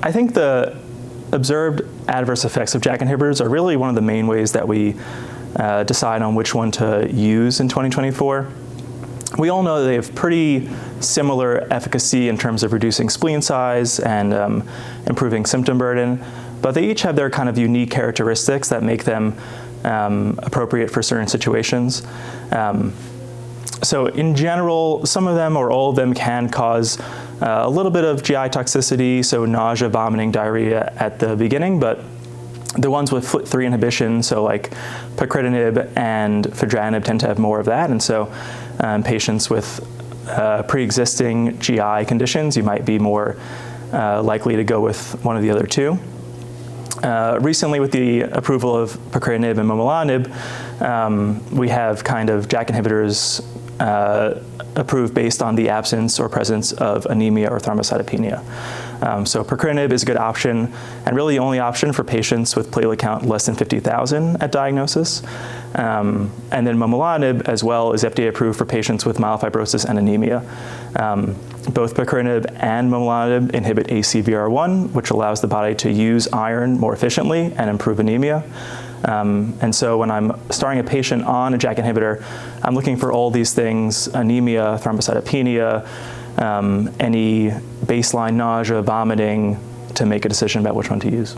I think the observed adverse effects of JAK inhibitors are really one of the main ways that we decide on which one to use in 2024. We all know that they have pretty similar efficacy in terms of reducing spleen size and improving symptom burden, but they each have their kind of unique characteristics that make them appropriate for certain situations. So in general, some of them or all of them can cause a little bit of GI toxicity, so nausea, vomiting, diarrhea at the beginning, but the ones with FLT3 inhibition, so like pacritinib and fedratinib, tend to have more of that, and so patients with pre-existing GI conditions, you might be more likely to go with one of the other two. Recently, with the approval of pacritinib and momelotinib, we have kind of JAK inhibitors approved based on the absence or presence of anemia or thrombocytopenia. So pacritinib is a good option, and really the only option for patients with platelet count less than 50,000 at diagnosis. And then momelotinib as well is FDA approved for patients with myelofibrosis and anemia. Both pacritinib and momelotinib inhibit ACVR1, which allows the body to use iron more efficiently and improve anemia. And so when I'm starting a patient on a JAK inhibitor, I'm looking for all these things: anemia, thrombocytopenia, any baseline nausea, vomiting, to make a decision about which one to use.